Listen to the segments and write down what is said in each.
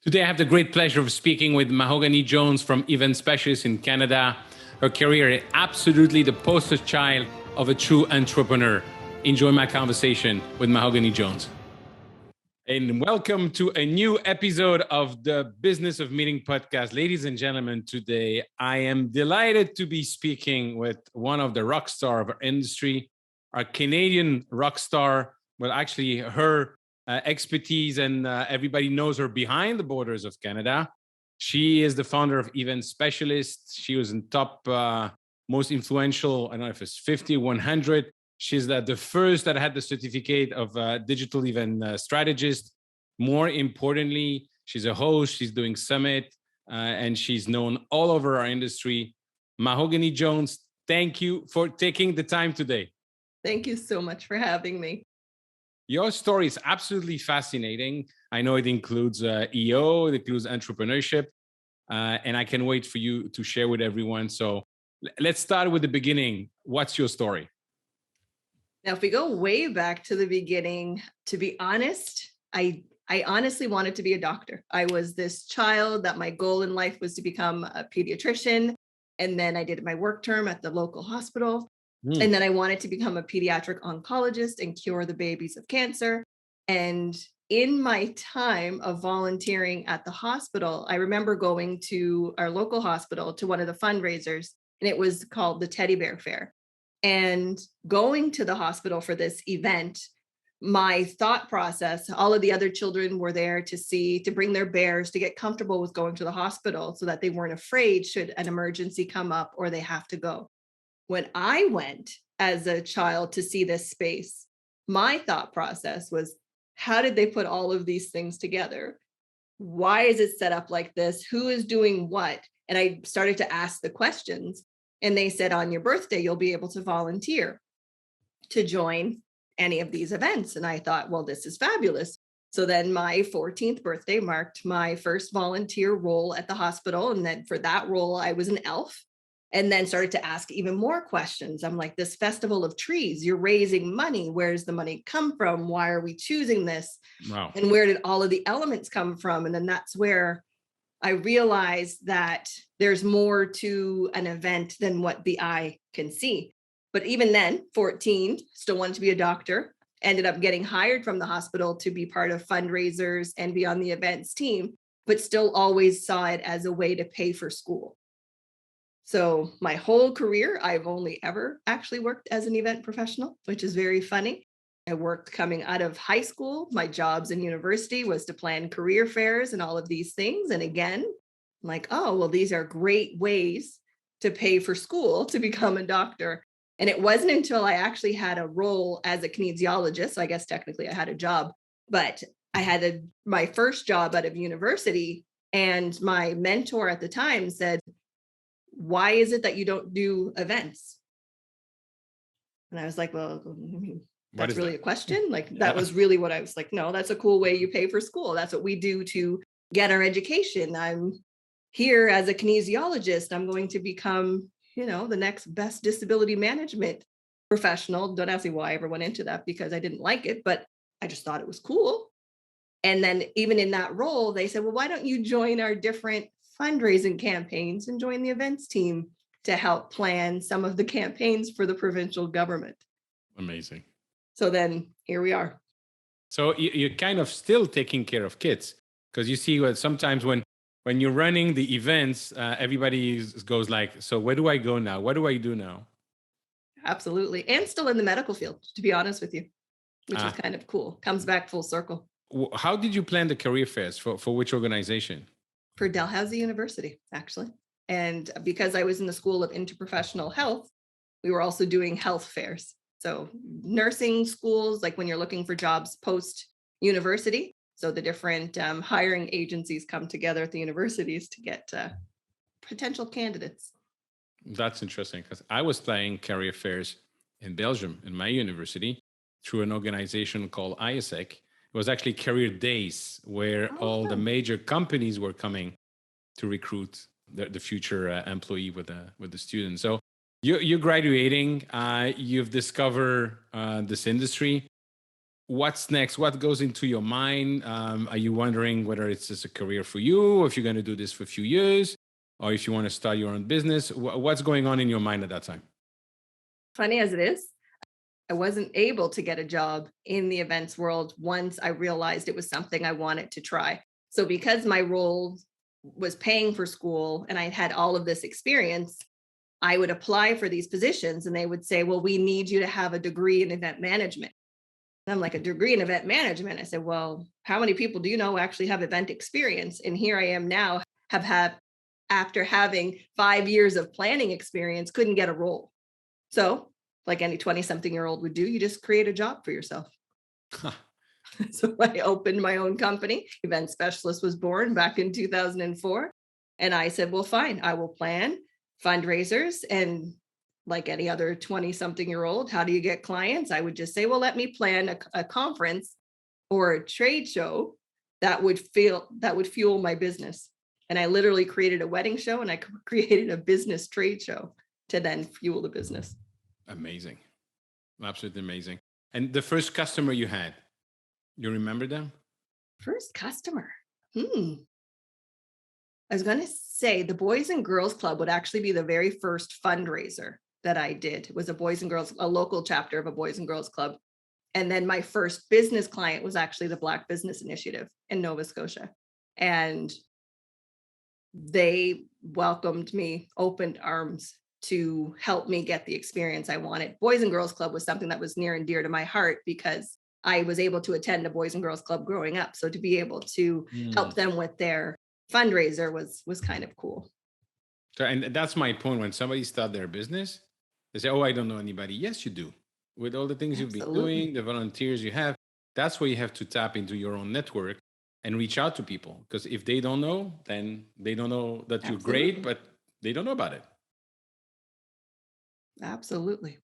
Today, I have the great pleasure of speaking with Mahoganey Jones from Event Specialist in Canada. Her career is absolutely the poster child of a true entrepreneur. Enjoy my conversation with Mahoganey Jones. And welcome to a new episode of the Business of Meeting podcast. Ladies and gentlemen, today I am delighted to be speaking with one of the rock stars of our industry, our Canadian rock star. Well, actually, her expertise and everybody knows her behind the borders of Canada. She is the founder of Event Specialist. She was in top most influential, I don't know if it's 50, 100. She's the first that had the certificate of digital event strategist. More importantly, she's a host. She's doing summit, and she's known all over our industry. Mahoganey Jones, thank you for taking the time today. Thank you so much for having me. Your story is absolutely fascinating. I know it includes EO, it includes entrepreneurship, and I can wait for you to share with everyone. So let's start with the beginning. What's your story? Now, if we go way back to the beginning, to be honest, I honestly wanted to be a doctor. I was this child that my goal in life was to become a pediatrician. And then I did my work term at the local hospital. And then I wanted to become a pediatric oncologist and cure the babies of cancer. And in my time of volunteering at the hospital, I remember going to our local hospital to one of the fundraisers, and it was called the Teddy Bear Fair. And going to the hospital for this event, my thought process, all of the other children were there to bring their bears, to get comfortable with going to the hospital so that they weren't afraid should an emergency come up or they have to go. When I went as a child to see this space, my thought process was, how did they put all of these things together? Why is it set up like this? Who is doing what? And I started to ask the questions. And they said, on your birthday, you'll be able to volunteer to join any of these events. And I thought, well, this is fabulous. So then my 14th birthday marked my first volunteer role at the hospital. And then for that role, I was an elf. And then started to ask even more questions. I'm like, this festival of trees, you're raising money. Where's the money come from? Why are we choosing this? Wow. And where did all of the elements come from? And then that's where I realized that there's more to an event than what the eye can see. But even then, 14, still wanted to be a doctor, ended up getting hired from the hospital to be part of fundraisers and be on the events team, but still always saw it as a way to pay for school. So my whole career, I've only ever actually worked as an event professional, which is very funny. I worked coming out of high school. My jobs in university was to plan career fairs and all of these things. And again, I'm like, oh, well, these are great ways to pay for school to become a doctor. And it wasn't until I actually had a role as a kinesiologist. So I guess technically I had a job, but I had my first job out of university. And my mentor at the time said, why is it that you don't do events? And I was like, well, that's really a question. Like, that was really what I was like, no, that's a cool way you pay for school. That's what we do to get our education. I'm here as a kinesiologist. I'm going to become, the next best disability management professional. Don't ask me why I ever went into that, because I didn't like it, but I just thought it was cool. And then even in that role, they said, well, why don't you join our different fundraising campaigns and join the events team to help plan some of the campaigns for the provincial government. Amazing. So then here we are. So you're kind of still taking care of kids, because you see sometimes when you're running the events, everybody goes like, so where do I go now? What do I do now? Absolutely. And still in the medical field, to be honest with you, which is kind of cool. Comes back full circle. How did you plan the career fairs for which organization? For Dalhousie University, actually. And because I was in the School of Interprofessional Health, we were also doing health fairs. So nursing schools, like when you're looking for jobs post-university. So the different hiring agencies come together at the universities to get potential candidates. That's interesting, because I was playing career fairs in Belgium in my university through an organization called ISEC. It was actually career days where all the major companies were coming to recruit the future employee with the student. So you're graduating, you've discovered this industry. what's next? What goes into your mind? Are you wondering whether it's just a career for you, or if you're going to do this for a few years, or if you want to start your own business? What's going on in your mind at that time? Funny as it is, I wasn't able to get a job in the events world once I realized it was something I wanted to try. So because my role was paying for school and I had all of this experience, I would apply for these positions and they would say, well, we need you to have a degree in event management. And I'm like, a degree in event management? I said, well, how many people do you know actually have event experience? And here I am now, have had, after having 5 years of planning experience, couldn't get a role. So like any 20-something-year-old would do, you just create a job for yourself. So I opened my own company. Event Specialist was born back in 2004. And I said, well, fine, I will plan fundraisers. And like any other 20-something-year-old, how do you get clients? I would just say, well, let me plan a conference or a trade show that would fuel my business. And I literally created a wedding show and I created a business trade show to then fuel the business. Amazing. Absolutely amazing. And the first customer you had, you remember them? First customer. I was going to say the Boys and Girls Club would actually be the very first fundraiser that I did. It was a local chapter of a Boys and Girls Club. And then my first business client was actually the Black Business Initiative in Nova Scotia. And they welcomed me, opened arms to help me get the experience I wanted. Boys and Girls Club was something that was near and dear to my heart because I was able to attend a Boys and Girls Club growing up. So to be able to help them with their fundraiser was kind of cool. So, and that's my point. When somebody starts their business, they say, oh, I don't know anybody. Yes, you do. With all the things you've been doing, the volunteers you have, that's where you have to tap into your own network and reach out to people. Because if they don't know, then they don't know that you're great, but they don't know about it. Absolutely.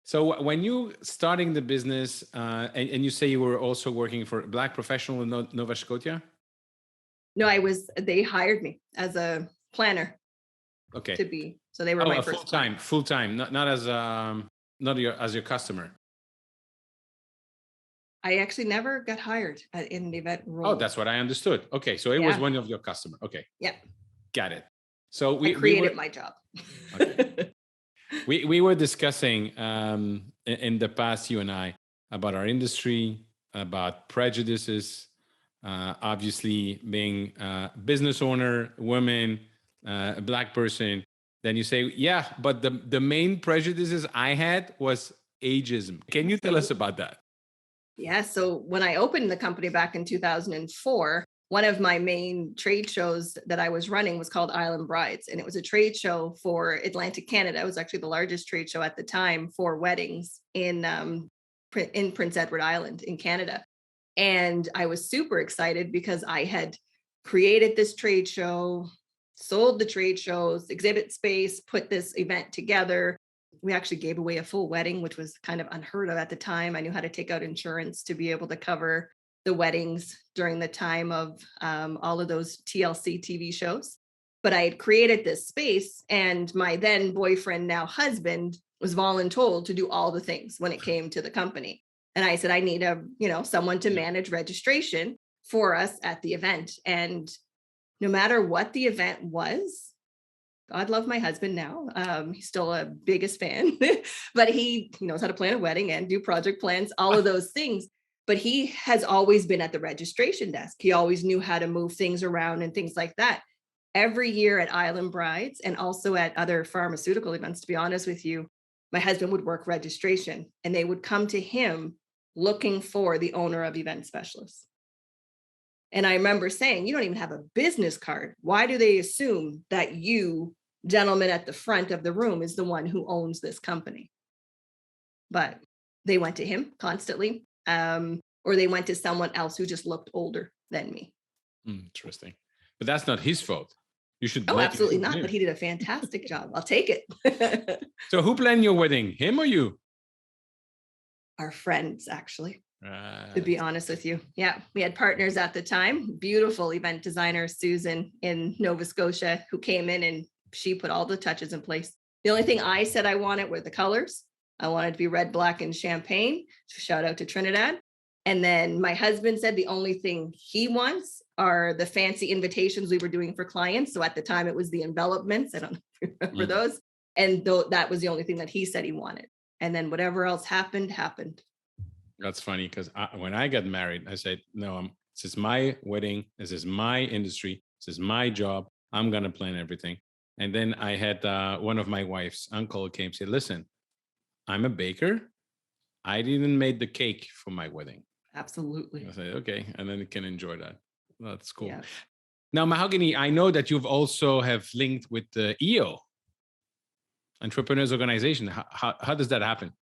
So when you starting the business, and you say you were also working for a Black professional in Nova Scotia? No, they hired me as a planner. Okay. To be. So they were my first full time, not as as your customer. I actually never got hired in the event role. Oh, that's what I understood. Okay, so it was one of your customers. Okay. Yep. Got it. So I created my job. Okay. we were discussing in the past, you and I, about our industry, about prejudices, obviously being a business owner, woman, a Black person. Then you say, yeah, but the main prejudices I had was ageism. Can you tell us about that? Yeah. So when I opened the company back in 2004, one of my main trade shows that I was running was called Island Brides. And it was a trade show for Atlantic Canada. It was actually the largest trade show at the time for weddings in Prince Edward Island in Canada. And I was super excited because I had created this trade show, sold the trade shows, exhibit space, put this event together. We actually gave away a full wedding, which was kind of unheard of at the time. I knew how to take out insurance to be able to cover the weddings during the time of all of those TLC TV shows. But I had created this space, and my then boyfriend, now husband, was voluntold to do all the things when it came to the company. And I said, I need someone to manage registration for us at the event. And no matter what the event was, God love my husband now. He's still a biggest fan, but he knows how to plan a wedding and do project plans, all of those things. But he has always been at the registration desk. He always knew how to move things around and things like that. Every year at Island Brides and also at other pharmaceutical events, to be honest with you, my husband would work registration and they would come to him looking for the owner of Event Specialists. And I remember saying, you don't even have a business card. Why do they assume that you, gentleman at the front of the room, is the one who owns this company? But they went to him constantly, or they went to someone else who just looked older than me. Interesting. But that's not his fault. You should. Oh, absolutely not. But he did a fantastic job. I'll take it. So who planned your wedding, him or you? Our friends, actually. To be honest with you. Yeah. We had partners at the time, beautiful event designer, Susan in Nova Scotia, who came in and she put all the touches in place. The only thing I said I wanted were the colors. I wanted to be red, black, and champagne. So shout out to Trinidad. And then my husband said the only thing he wants are the fancy invitations we were doing for clients. So at the time it was the envelopments. I don't know if you remember those. And that was the only thing that he said he wanted. And then whatever else happened. That's funny because when I got married, I said, no, this is my wedding. This is my industry. This is my job. I'm going to plan everything. And then I had one of my wife's uncle came and said, listen, I'm a baker. I didn't make the cake for my wedding. Absolutely. I said, okay. And then you can enjoy that. That's cool. Yeah. Now, Mahoganey, I know that you've also have linked with the EO, Entrepreneurs Organization. How does that happen?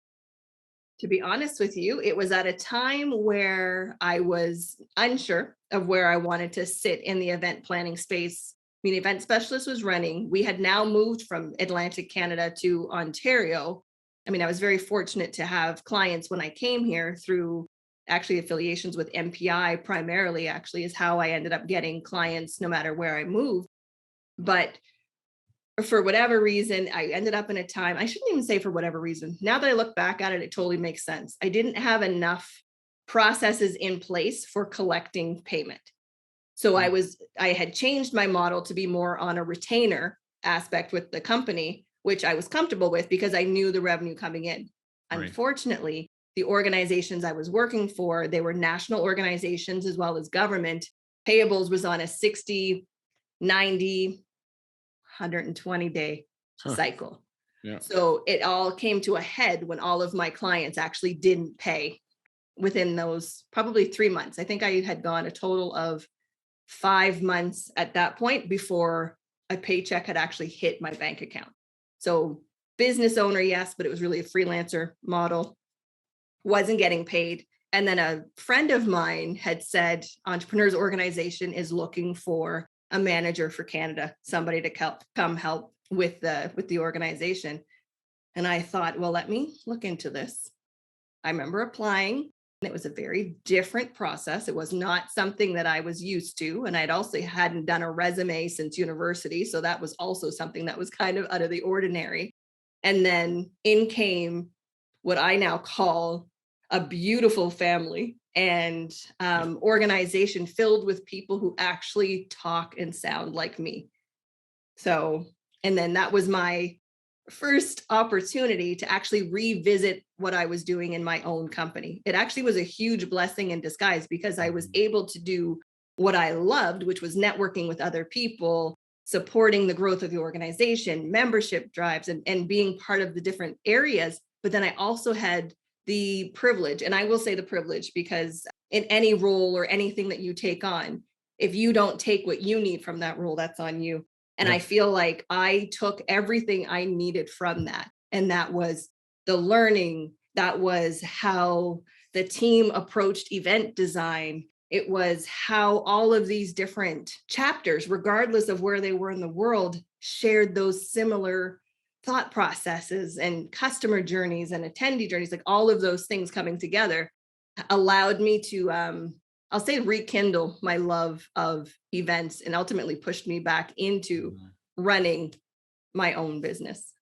To be honest with you, it was at a time where I was unsure of where I wanted to sit in the event planning space. I mean, event specialist was running. We had now moved from Atlantic Canada to Ontario. I mean, I was very fortunate to have clients when I came here through actually affiliations with MPI primarily, actually, is how I ended up getting clients no matter where I moved. But for whatever reason, I ended up in a time, I shouldn't even say for whatever reason. Now that I look back at it, it totally makes sense. I didn't have enough processes in place for collecting payment. So I had changed my model to be more on a retainer aspect with the company, which I was comfortable with because I knew the revenue coming in. Right. Unfortunately, the organizations I was working for, they were national organizations as well as government. Payables was on a 60, 90, 120-day cycle. Yeah. So it all came to a head when all of my clients actually didn't pay within those probably 3 months. I think I had gone a total of 5 months at that point before a paycheck had actually hit my bank account. So business owner, yes, but it was really a freelancer model, wasn't getting paid. And then a friend of mine had said, Entrepreneurs Organization is looking for a manager for Canada, somebody to come help with the organization. And I thought, well, let me look into this. I remember applying, and it was a very different process. It was not something that I was used to. And I'd also hadn't done a resume since university. So that was also something that was kind of out of the ordinary. And then in came what I now call a beautiful family and organization filled with people who actually talk and sound like me. So, and then that was my first opportunity to actually revisit what I was doing in my own company. It actually was a huge blessing in disguise because I was able to do what I loved, which was networking with other people, supporting the growth of the organization, membership drives, and being part of the different areas. But then I also had the privilege, and I will say the privilege, because in any role or anything that you take on, if you don't take what you need from that role, that's on you. And I feel like I took everything I needed from that. And that was the learning. That was how the team approached event design. It was how all of these different chapters, regardless of where they were in the world, shared those similar thought processes and customer journeys and attendee journeys, like all of those things coming together allowed me to, I'll say, rekindle my love of events and ultimately pushed me back into running my own business.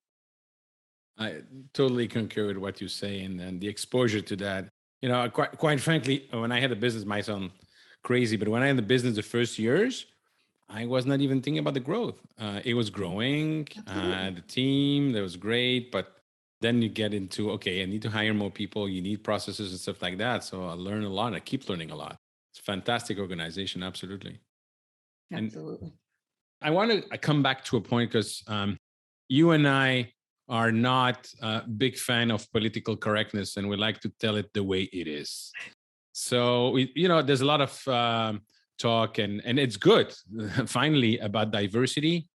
I totally concur with what you say and the exposure to that. You know, quite frankly, when I had a business, might sound crazy, but when I had the business the first years, I was not even thinking about the growth. It was growing, the team, that was great. But then you get into, okay, I need to hire more people. You need processes and stuff like that. So I learn a lot. I keep learning a lot. It's a fantastic organization. Absolutely. Absolutely. And I want to come back to a point because you and I are not a big fan of political correctness, and we like to tell it the way it is. So, there's a lot of talk and it's good finally about diversity.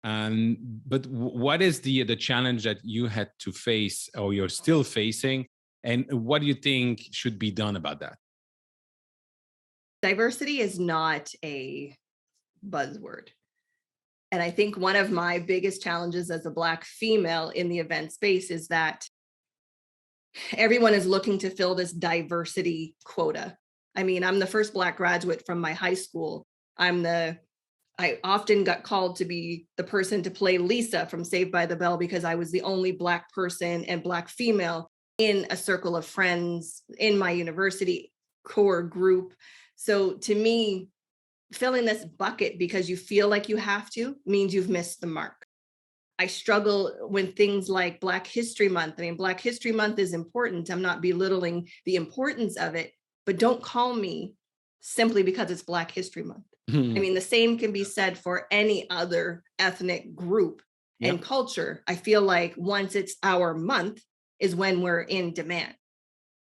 But what is the challenge that you had to face or you're still facing? And what do you think should be done about that? Diversity is not a buzzword. And I think one of my biggest challenges as a Black female in the event space is that everyone is looking to fill this diversity quota. I mean, I'm the first Black graduate from my high school. I often got called to be the person to play Lisa from Saved by the Bell because I was the only Black person and Black female in a circle of friends in my university. core group. So to me, filling this bucket because you feel like you have to means you've missed the mark. I struggle when things like Black History Month. I mean, Black History Month is important. I'm not belittling the importance of it, but don't call me simply because it's Black History Month. I mean, the same can be said for any other ethnic group and culture. I feel like once it's our month is when we're in demand.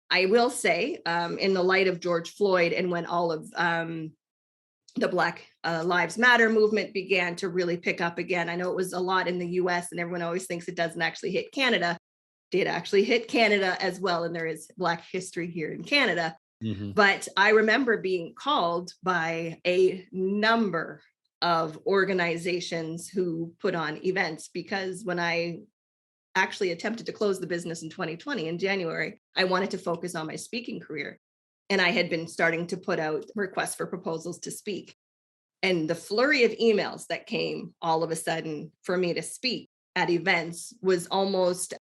I will say, in the light of George Floyd and when all of the Black Lives Matter movement began to really pick up again. I know it was a lot in the US and everyone always thinks it doesn't actually hit Canada. It did actually hit Canada as well. And there is Black history here in Canada. But I remember being called by a number of organizations who put on events because when I actually attempted to close the business in 2020 in January, I wanted to focus on my speaking career. And I had been starting to put out requests for proposals to speak. And the flurry of emails that came all of a sudden for me to speak at events was almost,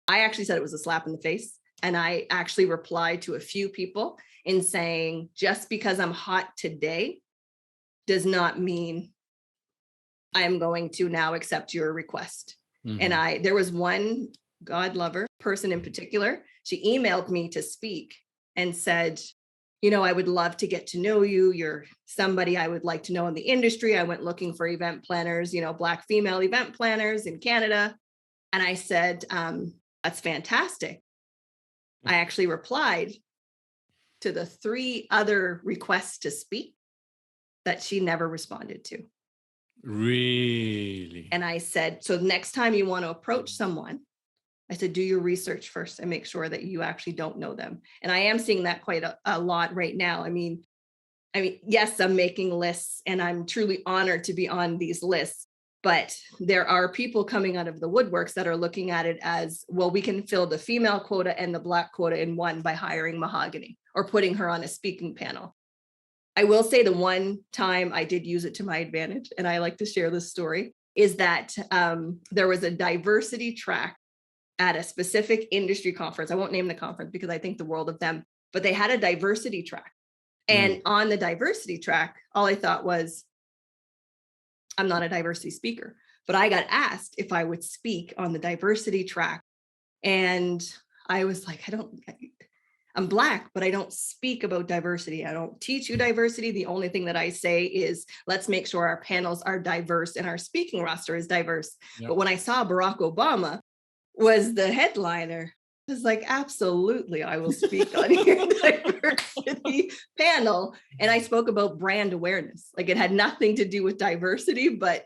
I actually said it was a slap in the face. And I actually replied to a few people in saying, just because I'm hot today does not mean I'm going to now accept your request. And there was one God lover person in particular, she emailed me to speak and said, you know, I would love to get to know you. You're somebody I would like to know in the industry. I went looking for event planners, you know, Black female event planners in Canada. And I said, that's fantastic. I actually replied to the 3 other requests to speak that she never responded to. Really? And I said, so next time you want to approach someone, I said, do your research first and make sure that you actually don't know them. And I am seeing that quite a lot right now. I mean, yes, I'm making lists and I'm truly honored to be on these lists, but there are people coming out of the woodworks that are looking at it as, well, we can fill the female quota and the Black quota in one by hiring Mahoganey or putting her on a speaking panel. I will say the one time I did use it to my advantage, and I like to share this story, is that there was a diversity track at a specific industry conference. I won't name the conference because I think the world of them, but they had a diversity track. And on the diversity track, all I thought was, I'm not a diversity speaker, but I got asked if I would speak on the diversity track. And I was like, I'm Black, but I don't speak about diversity. I don't teach you diversity. The only thing that I say is, let's make sure our panels are diverse and our speaking roster is diverse. Yep. But when I saw Barack Obama was the headliner, I was like, absolutely, I will speak on your diversity panel. And I spoke about brand awareness. Like it had nothing to do with diversity, but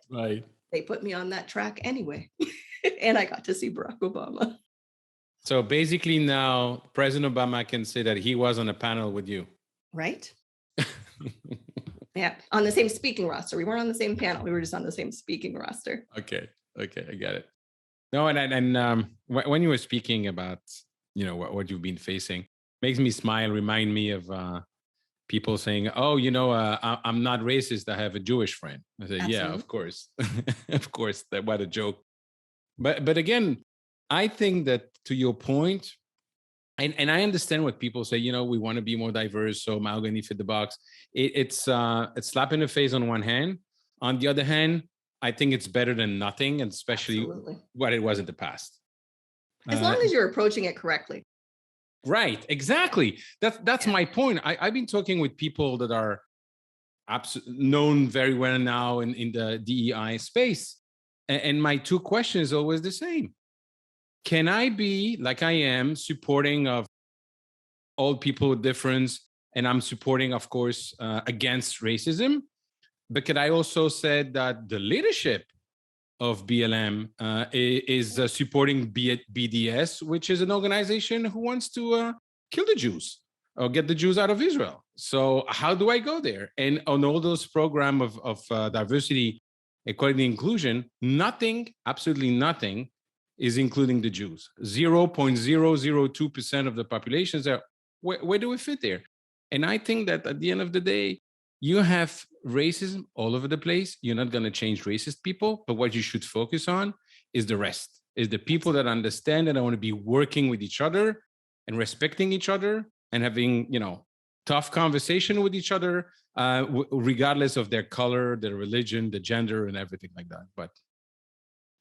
they put me on that track anyway. And I got to see Barack Obama. So basically now President Obama can say that he was on a panel with you. Right. Yeah. On the same speaking roster. We weren't on the same panel. We were just on the same speaking roster. Okay. I get it. No, and when you were speaking about, you know, what you've been facing, makes me smile, remind me of people saying, oh, you know, I'm not racist. I have a Jewish friend. I said, absolutely. Yeah, of course. Of course. What a joke. But again, I think that to your point, and I understand what people say, you know, we want to be more diverse, so Mahoganey fit the box. It's a slap in the face on one hand. On the other hand, I think it's better than nothing, and especially what it was in the past. As long as you're approaching it correctly. Right, exactly. That's my point. I've been talking with people that are known very well now in the DEI space. And my 2 questions are always the same. Can I be, like I am, supporting of all people with difference, and I'm supporting, of course, against racism? But could I also say that the leadership of BLM is supporting BDS, which is an organization who wants to kill the Jews or get the Jews out of Israel? So how do I go there? And on all those programs of diversity, equality, inclusion, nothing, absolutely nothing, is including the Jews. 0.002% of the populations are, where do we fit there? And I think that at the end of the day, you have racism all over the place. You're not going to change racist people, but what you should focus on is the rest, is the people that understand that I want to be working with each other and respecting each other and having, you know, tough conversation with each other, regardless of their color, their religion, the gender, and everything like that. But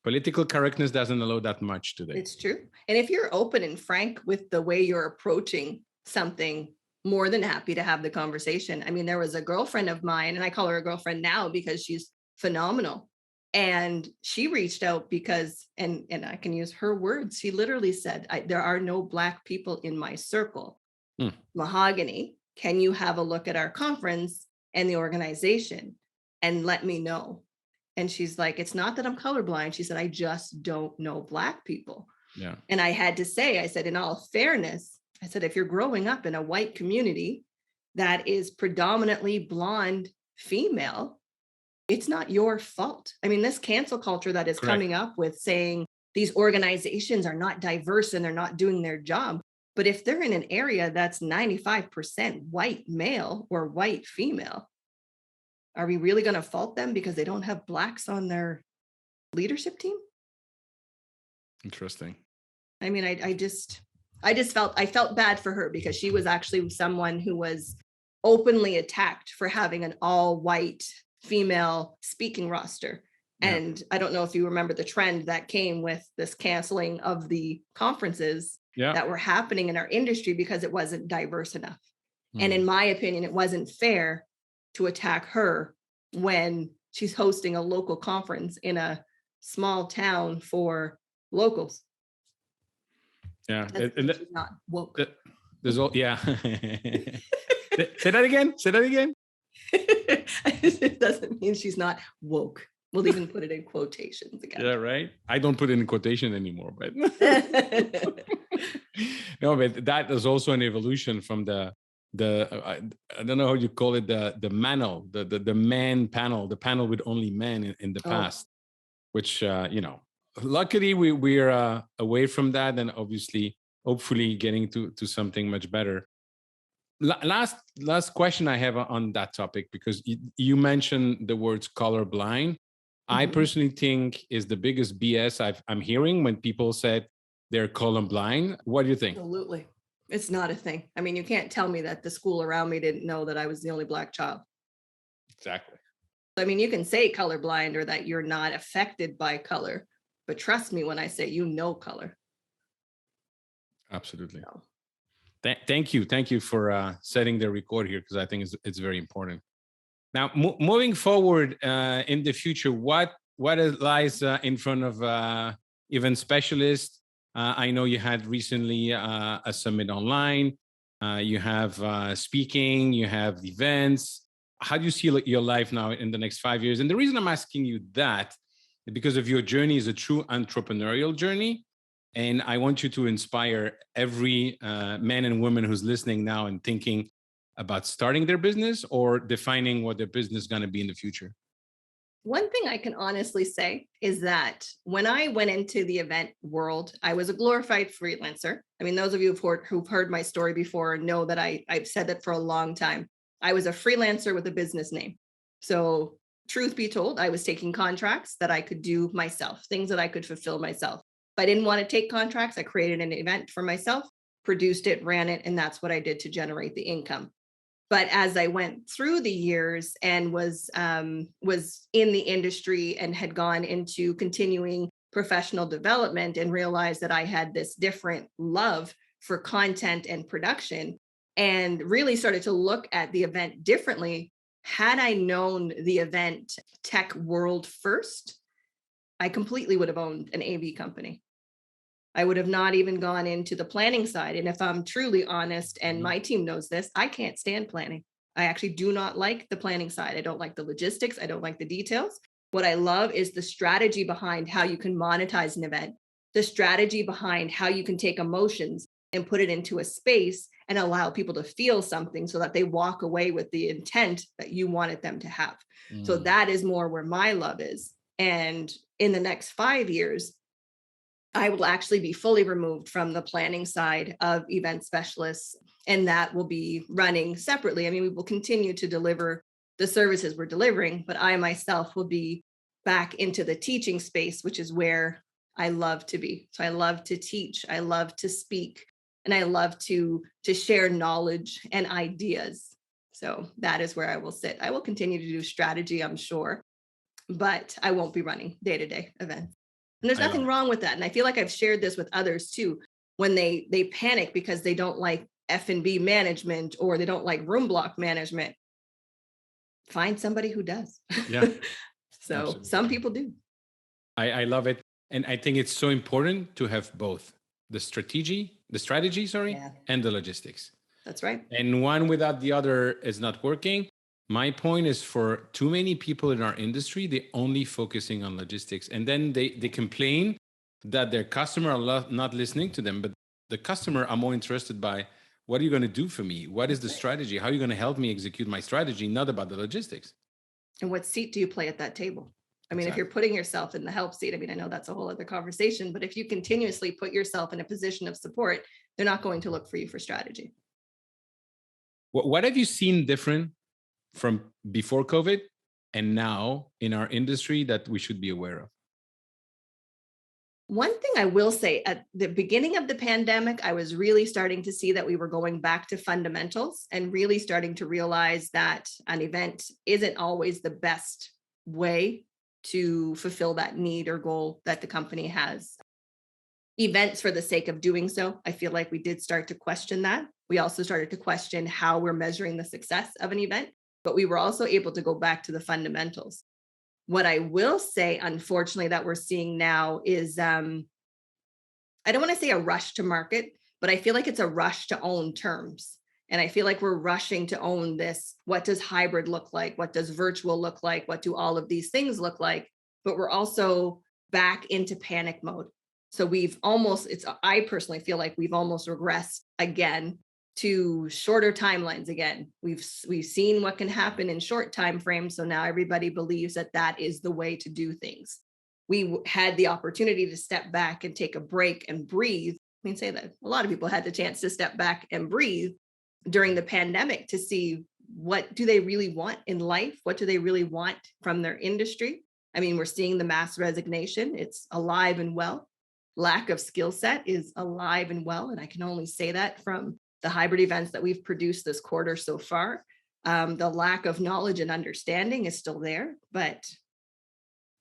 political correctness doesn't allow that much today. It's true. And if you're open and frank with the way you're approaching something, more than happy to have the conversation. I mean, there was a girlfriend of mine, and I call her a girlfriend now because she's phenomenal. And she reached out because, and I can use her words, she literally said, there are no Black people in my circle. Mahoganey, can you have a look at our conference and the organization and let me know? And she's like, it's not that I'm colorblind. She said, I just don't know Black people. Yeah. And I had to say, I said, in all fairness, I said, if you're growing up in a white community that is predominantly blonde female, it's not your fault. I mean, this cancel culture that is coming up with saying these organizations are not diverse and they're not doing their job. But if they're in an area that's 95% white male or white female, are we really going to fault them because they don't have Blacks on their leadership team? Interesting. I mean, I felt bad for her because she was actually someone who was openly attacked for having an all white female speaking roster. Yeah. And I don't know if you remember the trend that came with this canceling of the conferences that were happening in our industry because it wasn't diverse enough. And in my opinion, it wasn't fair to attack her when she's hosting a local conference in a small town for locals. Yeah. She's not woke. There's all, yeah. Say that again. It doesn't mean she's not woke. We'll even put it in quotations again. Yeah, right. I don't put it in quotation anymore, but no, but that is also an evolution from the I don't know how you call it, the manel, the man panel, the panel with only men in the past, which luckily we're away from that, and obviously hopefully getting to something much better. Last question I have on that topic, because you mentioned the words colorblind. I personally think is the biggest BS I'm hearing when people said they're colorblind. What do you think? Absolutely. It's not a thing. I mean, you can't tell me that the school around me didn't know that I was the only Black child. Exactly. I mean, you can say colorblind or that you're not affected by color, but trust me when I say color. Absolutely. So. Thank you for setting the record here, because I think it's very important. Now, moving forward in the future, what lies in front of event specialists? I know you had recently a summit online. You have speaking. You have events. How do you see your life now in the next 5 years? And the reason I'm asking you that is because of your journey is a true entrepreneurial journey. And I want you to inspire every man and woman who's listening now and thinking about starting their business or defining what their business is going to be in the future. One thing I can honestly say is that when I went into the event world, I was a glorified freelancer. I mean, those of you who've heard my story before know that I've said that for a long time. I was a freelancer with a business name. So truth be told, I was taking contracts that I could do myself, things that I could fulfill myself. If I didn't want to take contracts, I created an event for myself, produced it, ran it, and that's what I did to generate the income. But as I went through the years and was in the industry and had gone into continuing professional development and realized that I had this different love for content and production, and really started to look at the event differently, had I known the event tech world first, I completely would have owned an AV company. I would have not even gone into the planning side. And if I'm truly honest, and my team knows this, I can't stand planning. I actually do not like the planning side. I don't like the logistics. I don't like the details. What I love is the strategy behind how you can monetize an event, the strategy behind how you can take emotions and put it into a space and allow people to feel something so that they walk away with the intent that you wanted them to have. So that is more where my love is. And in the next 5 years, I will actually be fully removed from the planning side of event specialists, and that will be running separately. I mean, we will continue to deliver the services we're delivering, but I myself will be back into the teaching space, which is where I love to be. So I love to teach. I love to speak. and I love to share knowledge and ideas. So that is where I will sit. I will continue to do strategy, I'm sure, but I won't be running day-to-day events. And there's I love nothing it. wrong with that. And I feel like I've shared this with others too, when they panic because they don't like F&B management or they don't like room block management. Find somebody who does. Yeah, So absolutely. some people do. I love it. And I think it's so important to have both the strategy, sorry, Yeah, and the logistics. that's right. And one without the other is not working. My point is for too many people in our industry, they only focusing on logistics. And then they complain that their customer are not listening to them, but the customer are more interested by what are you going to do for me? What is the That's right. strategy? How are you going to help me execute my strategy? Not about the logistics. And what seat do you play at that table? I mean, if you're Exactly. putting yourself in the help seat, I mean, I know that's a whole other conversation, but if you continuously put yourself in a position of support, they're not going to look for you for strategy. What have you seen different from before COVID and now in our industry that we should be aware of? One thing I will say at the beginning of the pandemic, I was really starting to see that we were going back to fundamentals and really starting to realize that an event isn't always the best way to fulfill that need or goal that the company has. Events for the sake of doing so, I feel like we did start to question that. We also started to question how we're measuring the success of an event, but we were also able to go back to the fundamentals. What I will say, unfortunately, that we're seeing now is I don't want to say a rush to market, but I feel like it's a rush to own terms. And I feel like we're rushing to own this. What does hybrid look like? What does virtual look like? What do all of these things look like? But we're also back into panic mode. So I personally feel like we've almost regressed again to shorter timelines again. We've seen what can happen in short time frames. So now everybody believes that that is the way to do things. We had the opportunity to step back and take a break and breathe. I mean, say that a lot of people had the chance to step back and breathe during the pandemic to see what do they really want in life? What do they really want from their industry? I mean, we're seeing the mass resignation. It's alive and well. Lack of skill set is alive and well. And I can only say that from the hybrid events that we've produced this quarter so far. The lack of knowledge and understanding is still there, but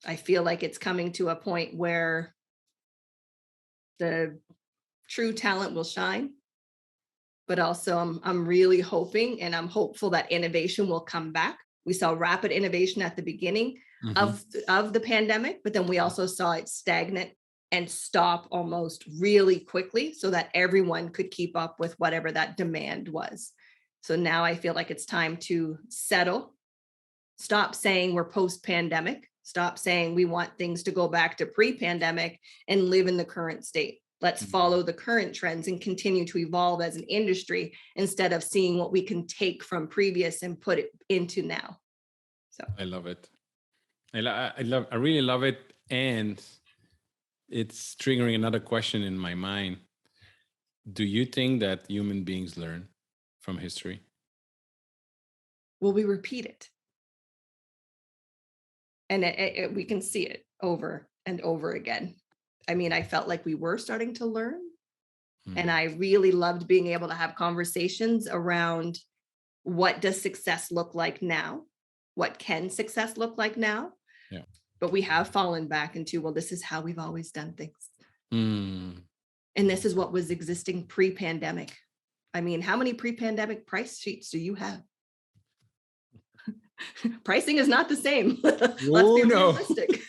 I feel like it's coming to a point where the true talent will shine. But also I'm really hoping and I'm hopeful that innovation will come back. We saw rapid innovation at the beginning Mhm. of the pandemic, but then we also saw it stagnant and stop almost really quickly so that everyone could keep up with whatever that demand was. So now I feel like it's time to settle, stop saying we're post-pandemic, stop saying we want things to go back to pre-pandemic and live in the current state. Let's follow the current trends and continue to evolve as an industry instead of seeing what we can take from previous and put it into now. So I love it. I really love it. And it's triggering another question in my mind. Do you think that human beings learn from history? will we repeat it? And we can see it over and over again. I mean, I felt like we were starting to learn. And Hmm. I really loved being able to have conversations around what does success look like now? What can success look like now? Yeah. But we have fallen back into, well, this is how we've always done things. Mm. And this is what was existing pre-pandemic. I mean, how many pre-pandemic price sheets do you have? Pricing is not the same. Let's Oh be no. realistic.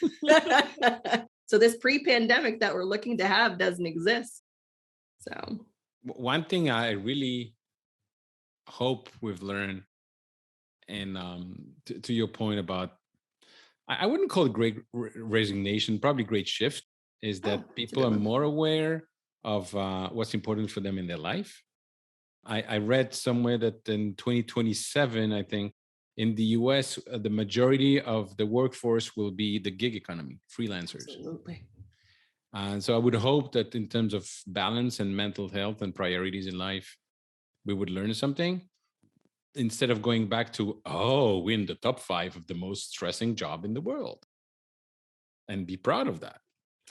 So this pre-pandemic that we're looking to have doesn't exist. So One thing I really hope we've learned, and to your point about, I wouldn't call it great resignation, probably great shift, is oh, that that's a people good are one. more aware of what's important for them in their life. I read somewhere that in 2027, I think, in the US, the majority of the workforce will be the gig economy, freelancers. Absolutely. And so I would hope that in terms of balance and mental health and priorities in life, we would learn something instead of going back to, oh, we're in the top 5 of the most stressing job in the world, and be proud of that.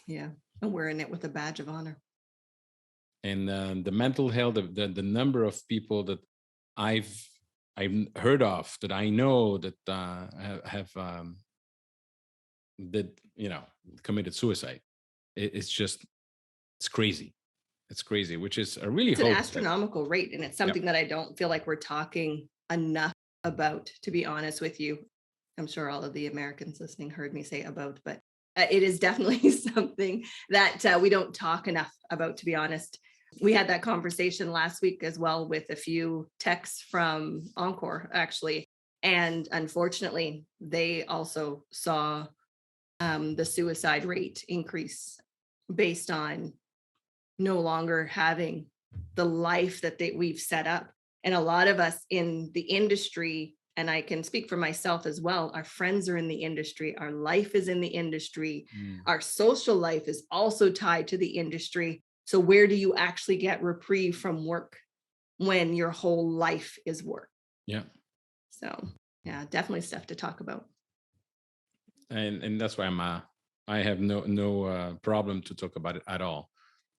Yeah. And we're in it with a badge of honor. And the mental health, the number of people that I've heard of, that I know that have that committed suicide. It's crazy. It's crazy, which is a really It's an astronomical rate, and it's something Yep. that I don't feel like we're talking enough about, to be honest with you. I'm sure all of the Americans listening heard me say about, but it is definitely something that we don't talk enough about, to be honest. We had that conversation last week as well with a few texts from Encore, actually. And unfortunately, they also saw the suicide rate increase based on no longer having the life that we've set up. And a lot of us in the industry, and I can speak for myself as well, our friends are in the industry, our life is in the industry, our social life is also tied to the industry. So where do you actually get reprieve from work when your whole life is work? Yeah. So yeah, definitely stuff to talk about. And that's why I have no problem to talk about it at all.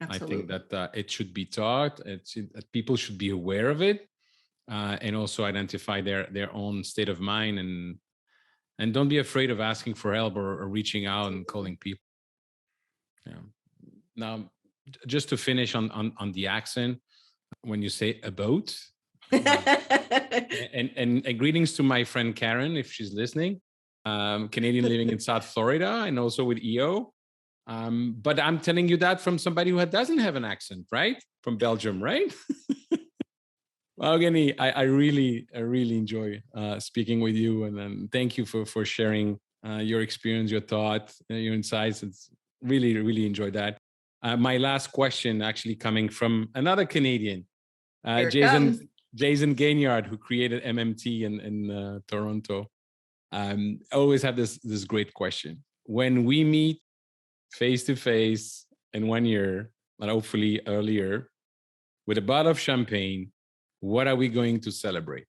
Absolutely. I think that it should be taught. People should be aware of it, and also identify their own state of mind, and don't be afraid of asking for help or reaching out and calling people. Yeah. Now, just to finish on the accent, when you say about, and greetings to my friend Karen, if she's listening, Canadian living in South Florida, and also with EO. But I'm telling you that from somebody who doesn't have an accent, right? From Belgium, right? Mahoganey, I really enjoy speaking with you, and thank you for sharing your experience, your thought, your insights. It's really enjoyed that. My last question, actually coming from another Canadian, Jason Gaignard, who created MMT in Toronto. I always have this great question: when we meet face to face in 1 year, and hopefully earlier, with a bottle of champagne, what are we going to celebrate?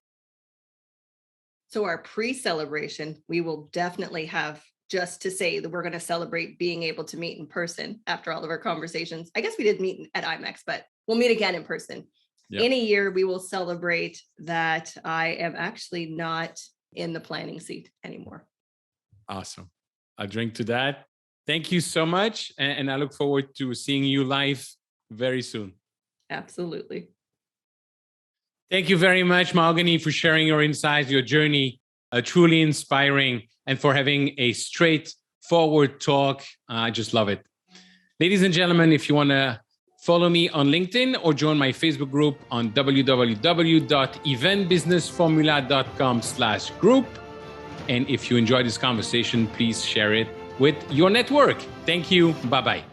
So our pre-celebration, we will definitely have, just to say that we're going to celebrate being able to meet in person after all of our conversations. I guess we did meet at IMEX, but we'll meet again in person. Yep. In a year, we will celebrate that I am actually not in the planning seat anymore. Awesome. I'll drink to that. Thank you so much. And I look forward to seeing you live very soon. Absolutely. Thank you very much, Mahoganey, for sharing your insights, your journey, truly inspiring, and for having a straightforward talk. I just love it. Ladies and gentlemen, if you want to follow me on LinkedIn or join my Facebook group on www.eventbusinessformula.com/group. And if you enjoyed this conversation, please share it with your network. Thank you. Bye-bye.